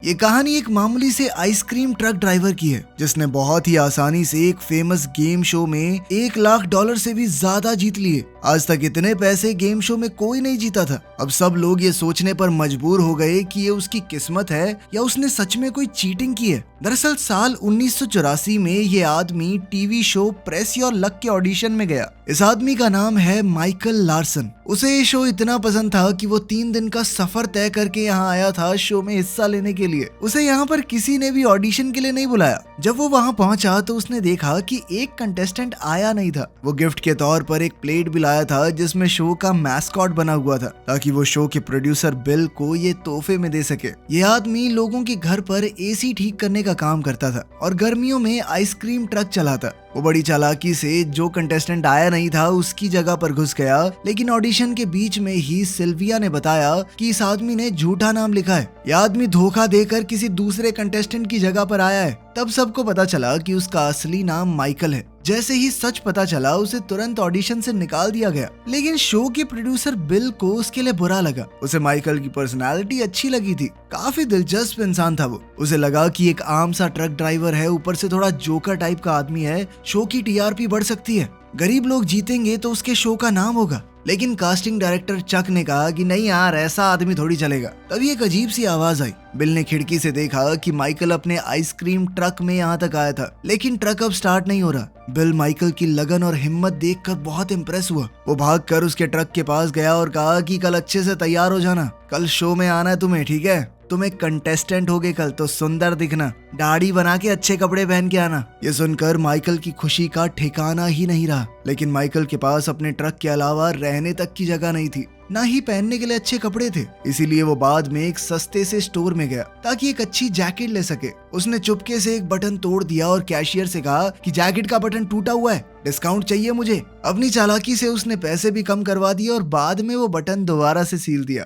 ये कहानी एक मामूली से आइसक्रीम ट्रक ड्राइवर की है जिसने बहुत ही आसानी से एक फेमस गेम शो में $1 लाख से भी ज्यादा जीत लिए। आज तक इतने पैसे गेम शो में कोई नहीं जीता था। अब सब लोग ये सोचने पर मजबूर हो गए कि ये उसकी किस्मत है या उसने सच में कोई चीटिंग की है। दरअसल साल 1984 में ये आदमी TV show press your luck के ऑडिशन में गया। इस आदमी का नाम है माइकल लार्सन। उसे ये शो इतना पसंद था कि वो 3 दिन का सफर तय करके यहाँ आया था शो में हिस्सा लेने के लिए। उसे यहाँ पर किसी ने भी ऑडिशन के लिए नहीं बुलाया। जब वो वहाँ पहुंचा तो उसने देखा कि एक कंटेस्टेंट आया नहीं था। वो गिफ्ट के तौर पर एक प्लेट भी लाया था जिसमें शो का मैस्कॉट बना हुआ था ताकि वो शो के प्रोड्यूसर बिल को ये तोहफे में दे सके। ये आदमी लोगों के घर पर एसी ठीक करने का काम करता था और गर्मियों में आइसक्रीम ट्रक चलाता। वो बड़ी चालाकी से जो कंटेस्टेंट आया नहीं था उसकी जगह पर घुस गया, लेकिन ऑडिशन के बीच में ही सिल्विया ने बताया कि इस आदमी ने झूठा नाम लिखा है। यह आदमी धोखा देकर किसी दूसरे कंटेस्टेंट की जगह पर आया है। तब सबको पता चला कि उसका असली नाम माइकल है। जैसे ही सच पता चला उसे तुरंत ऑडिशन से निकाल दिया गया, लेकिन शो के प्रोड्यूसर बिल को उसके लिए बुरा लगा। उसे माइकल की पर्सनालिटी अच्छी लगी थी, काफी दिलचस्प इंसान था वो। उसे लगा कि एक आम सा ट्रक ड्राइवर है, ऊपर से थोड़ा जोकर टाइप का आदमी है, शो की टीआरपी बढ़ सकती है, गरीब लोग जीतेंगे तो उसके शो का नाम होगा। लेकिन कास्टिंग डायरेक्टर चक ने कहा कि नहीं यार, ऐसा आदमी थोड़ी चलेगा। तभी एक अजीब सी आवाज आई। बिल ने खिड़की से देखा कि माइकल अपने आइसक्रीम ट्रक में यहाँ तक आया था, लेकिन ट्रक अब स्टार्ट नहीं हो रहा। बिल माइकल की लगन और हिम्मत देखकर बहुत इम्प्रेस हुआ। वो भागकर उसके ट्रक के पास गया और कहा कि कल अच्छे से तैयार हो जाना, कल शो में आना है तुम्हें, ठीक है? तुम एक कंटेस्टेंट होगे कल, तो सुंदर दिखना, दाढ़ी बना के अच्छे कपड़े पहन के आना। ये सुनकर माइकल की खुशी का ठिकाना ही नहीं रहा। लेकिन माइकल के पास अपने ट्रक के अलावा रहने तक की जगह नहीं थी, ना ही पहनने के लिए अच्छे कपड़े थे। इसीलिए वो बाद में एक सस्ते से स्टोर में गया ताकि एक अच्छी जैकेट ले सके। उसने चुपके से एक बटन तोड़ दिया और कैशियर से कहा कि जैकेट का बटन टूटा हुआ है, डिस्काउंट चाहिए मुझे। अपनी चालाकी से उसने पैसे भी कम करवा दिए और बाद में वो बटन दोबारा से सील दिया।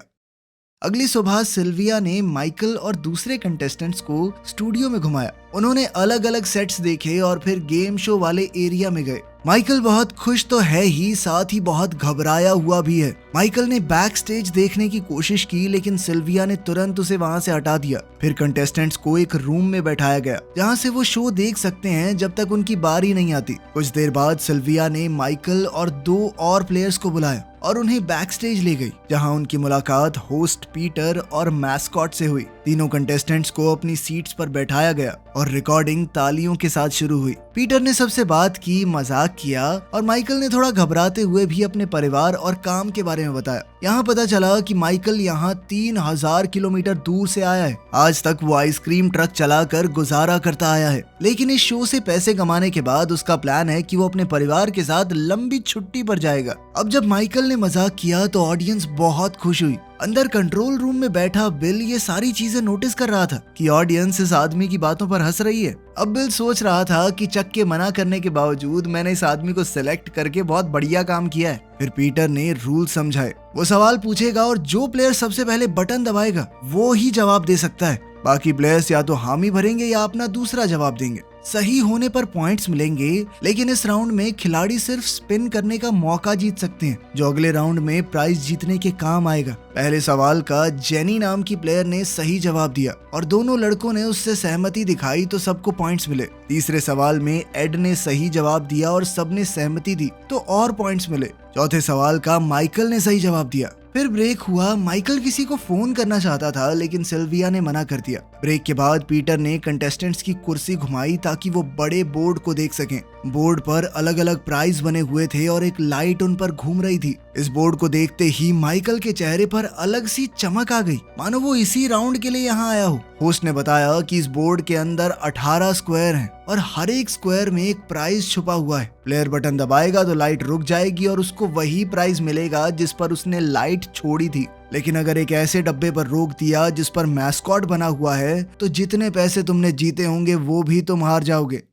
अगली सुबह सिल्विया ने माइकल और दूसरे कंटेस्टेंट्स को स्टूडियो में घुमाया। उन्होंने अलग अलग सेट्स देखे और फिर गेम शो वाले एरिया में गए। माइकल बहुत खुश तो है ही, साथ ही बहुत घबराया हुआ भी है। माइकल ने बैक स्टेज देखने की कोशिश की, लेकिन सिल्विया ने तुरंत उसे वहां से हटा दिया। फिर कंटेस्टेंट्स को एक रूम में बैठाया गया जहां से वो शो देख सकते हैं जब तक उनकी बारी नहीं आती। कुछ देर बाद सिल्विया ने माइकल और 2 और प्लेयर्स को बुलाया और उन्हें बैक स्टेज ले गई, जहां उनकी मुलाकात होस्ट पीटर और मैस्कॉट से हुई। तीनों कंटेस्टेंट्स को अपनी सीट्स पर बैठाया गया और रिकॉर्डिंग तालियों के साथ शुरू हुई। पीटर ने सबसे बात की, मजाक किया और माइकल ने थोड़ा घबराते हुए भी अपने परिवार और काम के बारे में बताया। यहाँ पता चला कि माइकल यहाँ 3000 किलोमीटर दूर से आया है। आज तक वो आइसक्रीम ट्रक चलाकर गुजारा करता आया है, लेकिन इस शो से पैसे कमाने के बाद उसका प्लान है कि वो अपने परिवार के साथ लंबी छुट्टी पर जाएगा। अब जब माइकल ने मजाक किया तो ऑडियंस बहुत खुश हुई। अंदर कंट्रोल रूम में बैठा बिल ये सारी चीजें नोटिस कर रहा था कि ऑडियंस इस आदमी की बातों पर हंस रही है। अब बिल सोच रहा था कि चक के मना करने के बावजूद मैंने इस आदमी को सिलेक्ट करके बहुत बढ़िया काम किया है। फिर पीटर ने रूल समझाए। वो सवाल पूछेगा और जो प्लेयर सबसे पहले बटन दबाएगा वो ही जवाब दे सकता है। बाकी प्लेयर्स या तो हामी भरेंगे या अपना दूसरा जवाब देंगे। सही होने पर पॉइंट्स मिलेंगे, लेकिन इस राउंड में खिलाड़ी सिर्फ स्पिन करने का मौका जीत सकते हैं, जो अगले राउंड में प्राइज जीतने के काम आएगा। पहले सवाल का जेनी नाम की प्लेयर ने सही जवाब दिया और दोनों लड़कों ने उससे सहमति दिखाई तो सबको पॉइंट्स मिले। तीसरे सवाल में एड ने सही जवाब दिया और सबने सहमति दी तो और पॉइंट्स मिले। चौथे सवाल का माइकल ने सही जवाब दिया। फिर ब्रेक हुआ। माइकल किसी को फोन करना चाहता था, लेकिन सिल्विया ने मना कर दिया। ब्रेक के बाद पीटर ने कंटेस्टेंट्स की कुर्सी घुमाई ताकि वो बड़े बोर्ड को देख सकें। बोर्ड पर अलग अलग प्राइज बने हुए थे और एक लाइट उन पर घूम रही थी। इस बोर्ड को देखते ही माइकल के चेहरे पर अलग सी चमक आ गई, मानो वो इसी राउंड के लिए यहाँ आया हो। होस्ट ने बताया कि इस बोर्ड के अंदर 18 स्क्वायर हैं और हर एक स्क्वायर में एक प्राइज छुपा हुआ है। प्लेयर बटन दबाएगा तो लाइट रुक जाएगी और उसको वही प्राइज मिलेगा जिस पर उसने लाइट छोड़ी थी। लेकिन अगर एक ऐसे डब्बे पर रोक दिया जिस पर मैस्कॉट बना हुआ है तो जितने पैसे तुमने जीते होंगे वो भी तुम हार जाओगे।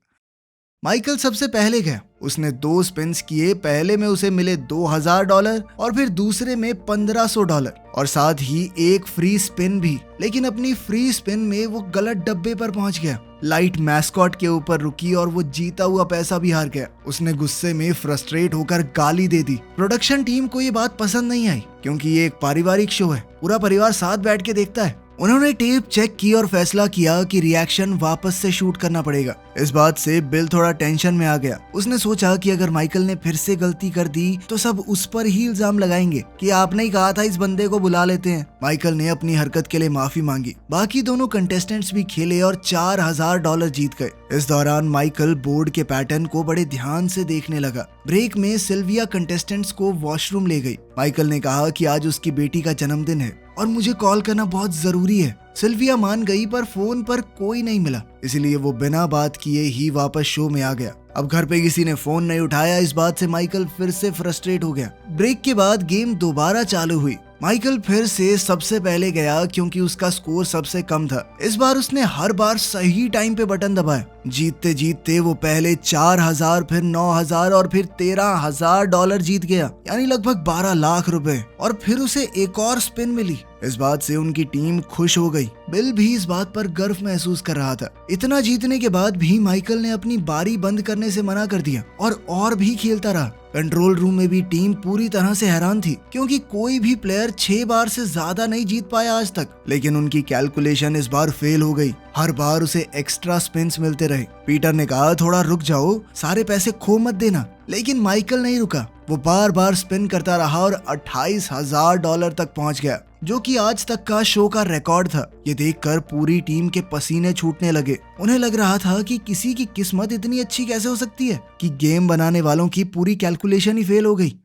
माइकल सबसे पहले गया। उसने 2 स्पिन्स किए। पहले में उसे मिले $2000 और फिर दूसरे में $1500 और साथ ही एक फ्री स्पिन भी। लेकिन अपनी फ्री स्पिन में वो गलत डब्बे पर पहुंच गया। लाइट मैस्कॉट के ऊपर रुकी और वो जीता हुआ पैसा भी हार गया। उसने गुस्से में फ्रस्ट्रेट होकर गाली दे दी। प्रोडक्शन टीम को ये बात पसंद नहीं आई क्योंकि ये एक पारिवारिक शो है, पूरा परिवार साथ बैठ के देखता है। उन्होंने टेप चेक की और फैसला किया कि रिएक्शन वापस से शूट करना पड़ेगा। इस बात से बिल थोड़ा टेंशन में आ गया। उसने सोचा कि अगर माइकल ने फिर से गलती कर दी तो सब उस पर ही इल्जाम लगाएंगे कि आपने ही कहा था इस बंदे को बुला लेते हैं। माइकल ने अपनी हरकत के लिए माफी मांगी। बाकी दोनों कंटेस्टेंट्स भी खेले और $4000 जीत गए। इस दौरान माइकल बोर्ड के पैटर्न को बड़े ध्यान से देखने लगा। ब्रेक में सिल्विया कंटेस्टेंट्स को वॉशरूम ले गई। माइकल ने कहा कि आज उसकी बेटी का जन्मदिन है और मुझे कॉल करना बहुत जरूरी है। सिल्विया मान गई पर फोन पर कोई नहीं मिला, इसलिए वो बिना बात किए ही वापस शो में आ गया। अब घर पे किसी ने फोन नहीं उठाया। इस बात से माइकल फिर से फ्रस्ट्रेट हो गया। ब्रेक के बाद गेम दोबारा चालू हुई। माइकल फिर से सबसे पहले गया क्योंकि उसका स्कोर सबसे कम था। इस बार उसने हर बार सही टाइम पे बटन दबाया। जीतते जीतते वो पहले 4000, फिर 9000 और फिर $13,000 जीत गया, यानी लगभग 12 लाख रुपए। और फिर उसे एक और स्पिन मिली। इस बात से उनकी टीम खुश हो गई। बिल भी इस बात पर गर्व महसूस कर रहा था। इतना जीतने के बाद भी माइकल ने अपनी बारी बंद करने से मना कर दिया और भी खेलता रहा। कंट्रोल रूम में भी टीम पूरी तरह से हैरान थी क्योंकि कोई भी प्लेयर 6 बार से ज्यादा नहीं जीत पाया आज तक। लेकिन उनकी कैलकुलेशन इस बार फेल हो गई। हर बार उसे एक्स्ट्रा स्पिन्स मिलते रहे। पीटर ने कहा थोड़ा रुक जाओ, सारे पैसे खो मत देना। लेकिन माइकल नहीं रुका। वो बार बार स्पिन करता रहा और $28,000 तक पहुंच गया, जो कि आज तक का शो का रिकॉर्ड था। ये देखकर पूरी टीम के पसीने छूटने लगे। उन्हें लग रहा था कि किसी की किस्मत इतनी अच्छी कैसे हो सकती है कि गेम बनाने वालों की पूरी कैलकुलेशन ही फेल हो गई।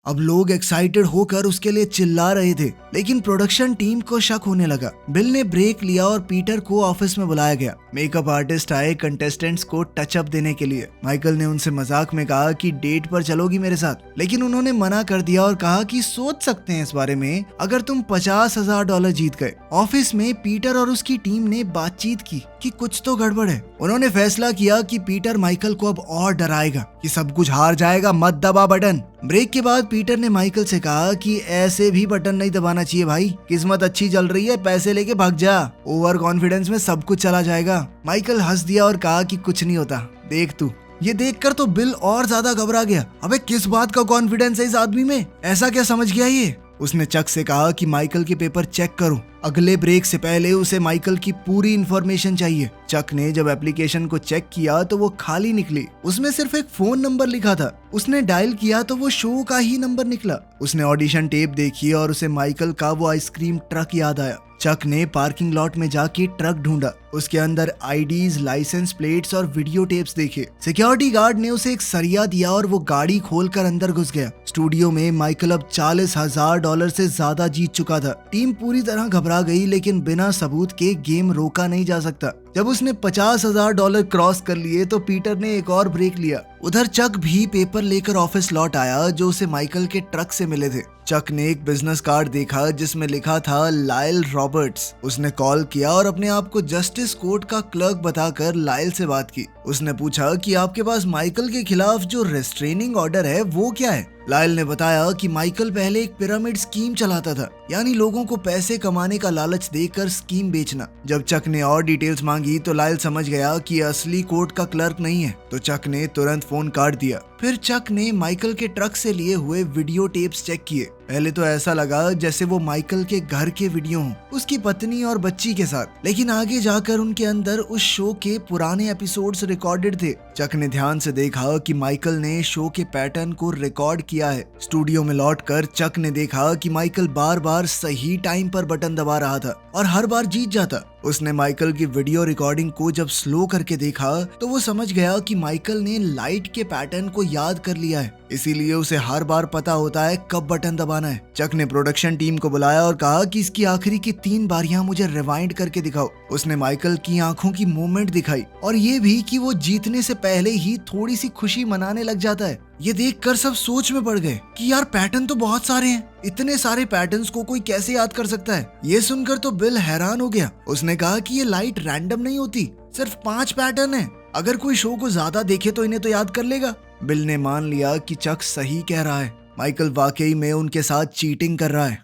अब लोग एक्साइटेड होकर उसके लिए चिल्ला रहे थे, लेकिन प्रोडक्शन टीम को शक होने लगा। बिल ने ब्रेक लिया और पीटर को ऑफिस में बुलाया गया। मेकअप आर्टिस्ट आए कंटेस्टेंट्स को टचअप देने के लिए। माइकल ने उनसे मजाक में कहा कि डेट पर चलोगी मेरे साथ, लेकिन उन्होंने मना कर दिया और कहा कि सोच सकते हैं इस बारे में अगर तुम $50,000 जीत गए। ऑफिस में पीटर और उसकी टीम ने बातचीत की कि कुछ तो गड़बड़ है। उन्होंने फैसला किया कि पीटर माइकल को अब और डराएगा कि सब कुछ हार जाएगा, मत दबा बटन। ब्रेक के बाद पीटर ने माइकल से कहा कि ऐसे भी बटन नहीं दबाना चाहिए भाई, किस्मत अच्छी चल रही है, पैसे लेके भाग जा, ओवर कॉन्फिडेंस में सब कुछ चला जाएगा। माइकल हंस दिया और कहा कि कुछ नहीं होता, देख तू। ये देखकर तो बिल और ज्यादा घबरा गया। अबे किस बात का कॉन्फिडेंस है इस आदमी में, ऐसा क्या समझ गया ये। उसने चक से कहा कि माइकल के पेपर चेक करो। अगले ब्रेक से पहले उसे माइकल की पूरी इंफॉर्मेशन चाहिए। चक ने जब एप्लीकेशन को चेक किया तो वो खाली निकली। उसमें सिर्फ एक फोन नंबर लिखा था। उसने डायल किया तो वो शो का ही नंबर निकला। उसने ऑडिशन टेप देखी और उसे माइकल का वो आइसक्रीम ट्रक याद आया। चक ने पार्किंग लॉट में जाके ट्रक ढूंढा। उसके अंदर आईडीज, लाइसेंस प्लेट्स और वीडियो टेप्स देखे। सिक्योरिटी गार्ड ने उसे एक सरिया दिया और वो गाड़ी खोलकर अंदर घुस गया। स्टूडियो में माइकल अब $40,000 से ज्यादा जीत चुका था। टीम पूरी तरह घबरा गई, लेकिन बिना सबूत के गेम रोका नहीं जा सकता। जब उसने $50,000 क्रॉस कर लिए तो पीटर ने एक और ब्रेक लिया। उधर चक भी पेपर लेकर ऑफिस लौट आया जो उसे माइकल के ट्रक से मिले थे। चक ने एक बिजनेस कार्ड देखा जिसमें लिखा था लाइल रॉबर्ट्स। उसने कॉल किया और अपने आप को जस्टिस कोर्ट का क्लर्क बताकर लाइल से बात की। उसने पूछा कि आपके पास माइकल के खिलाफ जो रेस्ट्रेनिंग ऑर्डर है वो क्या है। लाइल ने बताया कि माइकल पहले एक पिरामिड स्कीम चलाता था, यानी लोगों को पैसे कमाने का लालच देकर स्कीम बेचना। जब चक ने और डिटेल्स मांगी तो लाइल समझ गया कि असली कोर्ट का क्लर्क नहीं है, तो चक ने तुरंत फोन काट दिया। फिर चक ने माइकल के ट्रक से लिए हुए वीडियो टेप्स चेक किए। पहले तो ऐसा लगा जैसे वो माइकल के घर के वीडियो हों, उसकी पत्नी और बच्ची के साथ, लेकिन आगे जाकर उनके अंदर उस शो के पुराने एपिसोड्स रिकॉर्डेड थे। चक ने ध्यान से देखा कि माइकल ने शो के पैटर्न को रिकॉर्ड किया है। स्टूडियो में लौटकर चक ने देखा कि माइकल बार बार सही टाइम पर बटन दबा रहा था और हर बार जीत जाता। उसने माइकल की वीडियो रिकॉर्डिंग को जब स्लो करके देखा तो वो समझ गया कि माइकल ने लाइट के पैटर्न को याद कर लिया है, इसीलिए उसे हर बार पता होता है कब बटन दबाना है। चक ने प्रोडक्शन टीम को बुलाया और कहा कि इसकी आखिरी की 3 बारियां मुझे रिवाइंड करके दिखाओ। उसने माइकल की आंखों की मूवमेंट दिखाई और ये भी कि वो जीतने से पहले ही थोड़ी सी खुशी मनाने लग जाता है। ये देखकर सब सोच में पड़ गए कि यार पैटर्न तो बहुत सारे हैं, इतने सारे पैटर्न्स को कोई कैसे याद कर सकता है। ये सुनकर तो बिल हैरान हो गया। उसने कहा कि ये लाइट रैंडम नहीं होती, सिर्फ 5 पैटर्न है। अगर कोई शो को ज्यादा देखे तो इन्हें तो याद कर लेगा। बिल ने मान लिया कि चक सही कह रहा है, माइकल वाकई में उनके साथ चीटिंग कर रहा है।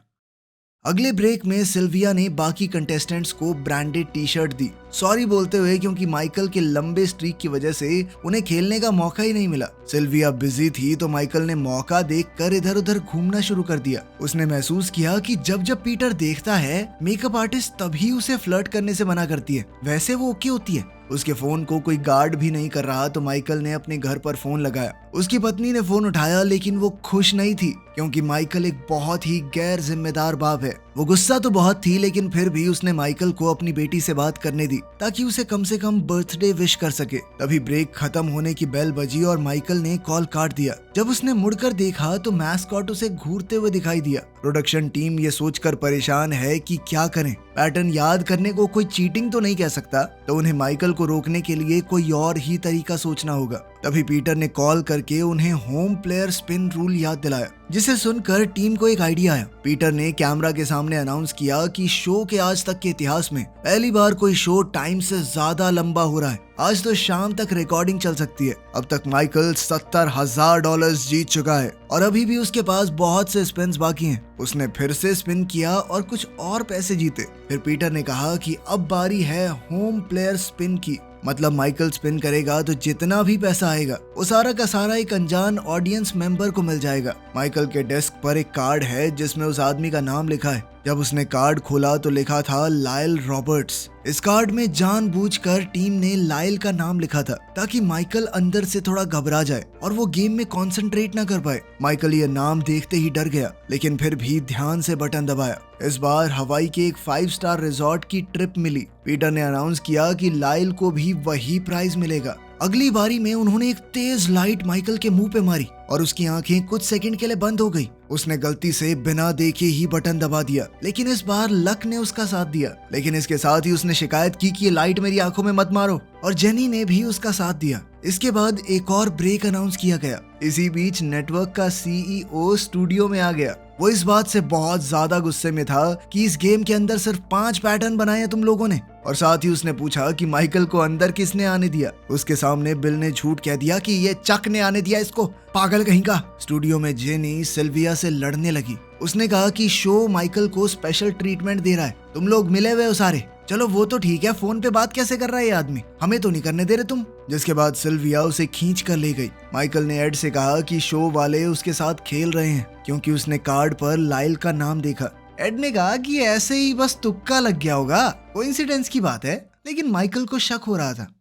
अगले ब्रेक में सिल्विया ने बाकी कंटेस्टेंट्स को ब्रांडेड टी शर्ट दी, सॉरी बोलते हुए, क्योंकि माइकल के लंबे स्ट्रीक की वजह से उन्हें खेलने का मौका ही नहीं मिला। सिल्विया बिजी थी तो माइकल ने मौका देखकर इधर उधर घूमना शुरू कर दिया। उसने महसूस किया कि जब जब पीटर देखता है मेकअप आर्टिस्ट तभी उसे फ्लर्ट करने से मना करती है, वैसे वो ओके होती है। उसके फोन को कोई गार्ड भी नहीं कर रहा तो माइकल ने अपने घर पर फोन लगाया। उसकी पत्नी ने फोन उठाया लेकिन वो खुश नहीं थी, क्योंकि माइकल एक बहुत ही गैर जिम्मेदार बाप है। वो गुस्सा तो बहुत थी, लेकिन फिर भी उसने माइकल को अपनी बेटी से बात करने दी ताकि उसे कम से कम बर्थडे विश कर सके। तभी ब्रेक खत्म होने की बेल बजी और माइकल ने कॉल काट दिया। जब उसने मुड़कर देखा तो मैस्कॉट उसे घूरते हुए दिखाई दिया। प्रोडक्शन टीम ये सोचकर परेशान है कि क्या करें। पैटर्न याद करने को कोई चीटिंग तो नहीं कह सकता, तो उन्हें माइकल को रोकने के लिए कोई और ही तरीका सोचना होगा। तभी पीटर ने कॉल करके उन्हें होम प्लेयर स्पिन रूल याद दिलाया, जिसे सुनकर टीम को एक आइडिया आया। पीटर ने कैमरा के सामने अनाउंस किया कि शो के आज तक के इतिहास में पहली बार कोई शो टाइम से ज्यादा लंबा हो रहा है। आज तो शाम तक रिकॉर्डिंग चल सकती है। अब तक माइकल $70,000 जीत चुका है और अभी भी उसके पास बहुत से स्पिन्स बाकी हैं। उसने फिर से स्पिन किया और कुछ और पैसे जीते। फिर पीटर ने कहा कि अब बारी है होम प्लेयर स्पिन की, मतलब माइकल स्पिन करेगा तो जितना भी पैसा आएगा वो सारा का सारा एक अनजान ऑडियंस मेंबर को मिल जाएगा। माइकल के डेस्क पर एक कार्ड है जिसमें उस आदमी का नाम लिखा है। जब उसने कार्ड खोला तो लिखा था लायल रॉबर्ट्स। इस कार्ड में जानबूझकर टीम ने लायल का नाम लिखा था ताकि माइकल अंदर से थोड़ा घबरा जाए और वो गेम में कंसंट्रेट ना कर पाए। माइकल ये नाम देखते ही डर गया, लेकिन फिर भी ध्यान से बटन दबाया। इस बार हवाई के एक 5 स्टार रिजॉर्ट की ट्रिप मिली। पीटर ने अनाउंस किया कि लायल को भी वही प्राइज मिलेगा। अगली बारी में उन्होंने एक तेज लाइट माइकल के मुंह पे मारी और उसकी आंखें कुछ सेकंड के लिए बंद हो गई। उसने गलती से बिना देखे ही बटन दबा दिया, लेकिन इस बार लक ने उसका साथ दिया। लेकिन इसके साथ ही उसने शिकायत की कि ये लाइट मेरी आंखों में मत मारो, और जेनी ने भी उसका साथ दिया। इसके बाद एक और ब्रेक अनाउंस किया गया। इसी बीच नेटवर्क का सीईओ स्टूडियो में आ गया। वो इस बात से बहुत ज्यादा गुस्से में था कि इस गेम के अंदर सिर्फ 5 पैटर्न बनाए हैं तुम लोगों ने, और साथ ही उसने पूछा कि माइकल को अंदर किसने आने दिया। उसके सामने बिल ने झूठ कह दिया कि ये चक ने आने दिया इसको, पागल कहीं का। स्टूडियो में जेनी सिल्विया से लड़ने लगी। उसने कहा कि शो माइकल को स्पेशल ट्रीटमेंट दे रहा है, तुम लोग मिले हुए हो सारे। चलो वो तो ठीक है, फोन पे बात कैसे कर रहा है ये आदमी, हमें तो नहीं करने दे रहे तुम। जिसके बाद सिल्विया उसे खींच कर ले गई। माइकल ने एड से कहा कि शो वाले उसके साथ खेल रहे हैं, क्योंकि उसने कार्ड पर लाइल का नाम देखा। एड ने कहा कि ऐसे ही बस तुक्का लग गया होगा, कोइंसिडेंस की बात है, लेकिन माइकल को शक हो रहा था।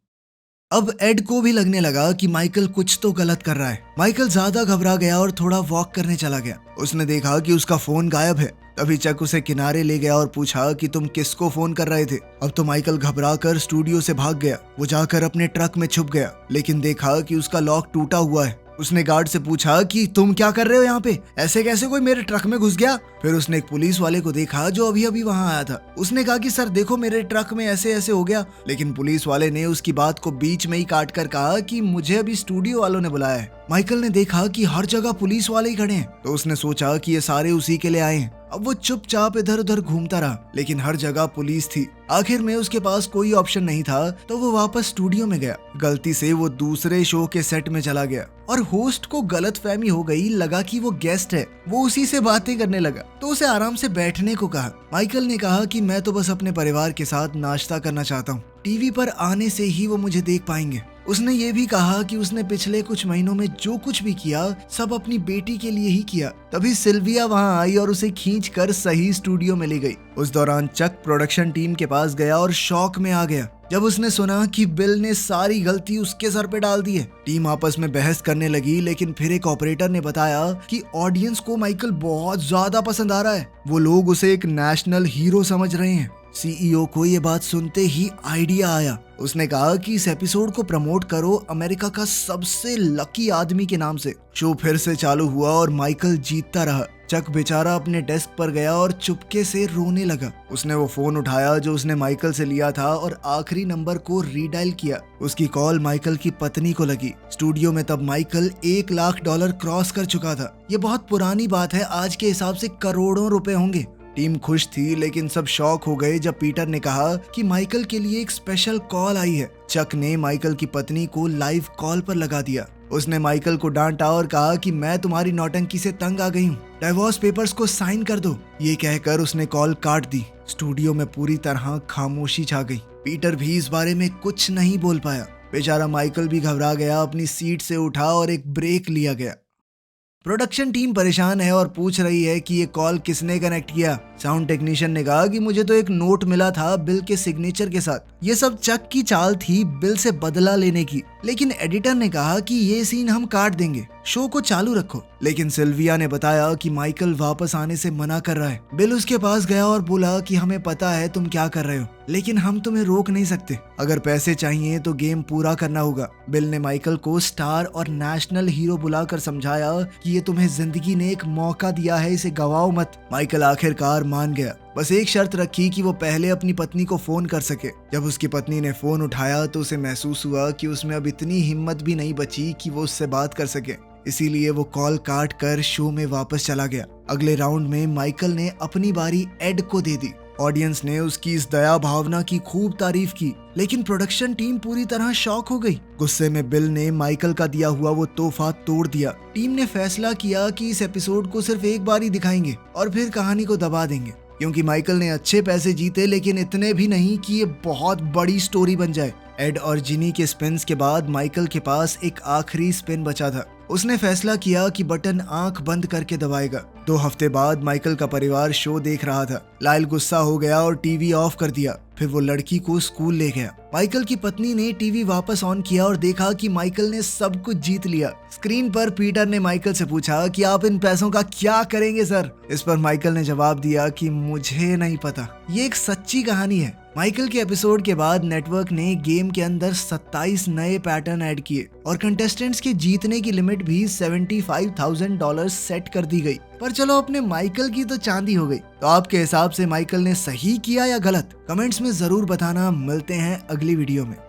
अब एड को भी लगने लगा कि माइकल कुछ तो गलत कर रहा है। माइकल ज्यादा घबरा गया और थोड़ा वॉक करने चला गया। उसने देखा कि उसका फोन गायब है। तभी चक उसे किनारे ले गया और पूछा कि तुम किसको फोन कर रहे थे। अब तो माइकल घबराकर स्टूडियो से भाग गया। वो जाकर अपने ट्रक में छुप गया, लेकिन देखा कि उसका लॉक टूटा हुआ है। उसने गार्ड से पूछा कि तुम क्या कर रहे हो यहाँ पे, ऐसे कैसे कोई मेरे ट्रक में घुस गया। फिर उसने एक पुलिस वाले को देखा जो अभी अभी वहाँ आया था। उसने कहा कि सर देखो मेरे ट्रक में ऐसे ऐसे हो गया, लेकिन पुलिस वाले ने उसकी बात को बीच में ही काट कर कहा कि मुझे अभी स्टूडियो वालों ने बुलाया है। माइकल ने देखा कि हर जगह पुलिस वाले ही खड़े हैं, तो उसने सोचा कि ये सारे उसी के लिए आए हैं। अब वो चुपचाप इधर उधर घूमता रहा, लेकिन हर जगह पुलिस थी। आखिर में उसके पास कोई ऑप्शन नहीं था, तो वो वापस स्टूडियो में गया। गलती से वो दूसरे शो के सेट में चला गया और होस्ट को गलतफहमी हो गई, लगा कि वो गेस्ट है। वो उसी से बातें करने लगा, तो उसे आराम से बैठने को कहा। माइकल ने कहा कि मैं तो बस अपने परिवार के साथ नाश्ता करना चाहता हूँ, टीवी पर आने से ही वो मुझे देख पाएंगे। उसने ये भी कहा कि उसने पिछले कुछ महीनों में जो कुछ भी किया सब अपनी बेटी के लिए ही किया। तभी सिल्विया वहां आई और उसे खींचकर सही स्टूडियो में ले गई। उस दौरान चक प्रोडक्शन टीम के पास गया और शॉक में आ गया जब उसने सुना कि बिल ने सारी गलती उसके सर पे डाल दी है। टीम आपस में बहस करने लगी, लेकिन फिर एक ऑपरेटर ने बताया कि ऑडियंस को माइकल बहुत ज्यादा पसंद आ रहा है। वो लोग उसे एक नेशनल हीरो समझ रहे हैं। सीईओ को ये बात सुनते ही आइडिया आया। उसने कहा कि इस एपिसोड को प्रमोट करो अमेरिका का सबसे लकी आदमी के नाम से। शो फिर से चालू हुआ और माइकल जीतता रहा। चक बेचारा अपने डेस्क पर गया और चुपके से रोने लगा। उसने वो फोन उठाया जो उसने माइकल से लिया था और आखिरी नंबर को रीडायल किया। उसकी कॉल माइकल की पत्नी को लगी। स्टूडियो में तब माइकल $1 लाख क्रॉस कर चुका था। ये बहुत पुरानी बात है, आज के हिसाब से करोड़ों रुपए होंगे। टीम खुश थी, लेकिन सब शॉक हो गए जब पीटर ने कहा कि माइकल के लिए एक स्पेशल कॉल आई है। चक ने माइकल की पत्नी को लाइव कॉल पर लगा दिया। उसने माइकल को डांटा और कहा कि मैं तुम्हारी नौटंकी से तंग आ गई हूँ, डिवोर्स पेपर्स को साइन कर दो। ये कहकर उसने कॉल काट दी। स्टूडियो में पूरी तरह खामोशी छा गई। पीटर भी इस बारे में कुछ नहीं बोल पाया। बेचारा माइकल भी घबरा गया। अपनी सीट से उठा और एक ब्रेक लिया गया। प्रोडक्शन टीम परेशान है और पूछ रही है कि ये कॉल किसने कनेक्ट किया। साउंड टेक्नीशियन ने कहा कि मुझे तो एक नोट मिला था बिल के सिग्नेचर के साथ। ये सब चक की चाल थी बिल से बदला लेने की। लेकिन एडिटर ने कहा कि ये सीन हम काट देंगे, शो को चालू रखो। लेकिन सिल्विया ने बताया कि माइकल वापस आने से मना कर रहा है। बिल उसके पास गया और बोला कि हमें पता है तुम क्या कर रहे हो, लेकिन हम तुम्हें रोक नहीं सकते। अगर पैसे चाहिए तो गेम पूरा करना होगा। बिल ने माइकल को स्टार और नेशनल हीरो बुलाकर समझाया कि ये तुम्हें जिंदगी ने एक मौका दिया है, इसे गवाओ मत। माइकल आखिरकार मान गया। बस एक शर्त रखी कि वो पहले अपनी पत्नी को फोन कर सके। जब उसकी पत्नी ने फोन उठाया तो उसे महसूस हुआ कि उसमें अब इतनी हिम्मत भी नहीं बची कि वो उससे बात कर सके। इसीलिए वो कॉल काट कर शो में वापस चला गया। अगले राउंड में माइकल ने अपनी बारी एड को दे दी। ऑडियंस ने उसकी इस दया भावना की खूब तारीफ की, लेकिन प्रोडक्शन टीम पूरी तरह शॉक हो गई। गुस्से में बिल ने माइकल का दिया हुआ वो तोहफा तोड़ दिया। टीम ने फैसला किया कि इस एपिसोड को सिर्फ एक बार ही दिखाएंगे और फिर कहानी को दबा देंगे, क्योंकि माइकल ने अच्छे पैसे जीते, लेकिन इतने भी नहीं कि ये बहुत बड़ी स्टोरी बन जाए। एड और जिनी के स्पिन्स के बाद माइकल के पास एक आखिरी स्पिन बचा था। उसने फैसला किया कि बटन आंख बंद करके दबाएगा। 2 हफ्ते बाद माइकल का परिवार शो देख रहा था। लाइल गुस्सा हो गया और टीवी ऑफ कर दिया। फिर वो लड़की को स्कूल ले गया। माइकल की पत्नी ने टीवी वापस ऑन किया और देखा कि माइकल ने सब कुछ जीत लिया। स्क्रीन पर पीटर ने माइकल से पूछा कि आप इन पैसों का क्या करेंगे सर? इस पर माइकल ने जवाब दिया कि मुझे नहीं पता। ये एक सच्ची कहानी है। माइकल के एपिसोड के बाद नेटवर्क ने गेम के अंदर 27 नए पैटर्न ऐड किए और कंटेस्टेंट्स के जीतने की लिमिट भी $75,000 सेट कर दी गई। पर चलो, अपने माइकल की तो चांदी हो गई। तो आपके हिसाब से माइकल ने सही किया या गलत? कमेंट्स में जरूर बताना। मिलते हैं अगली वीडियो में।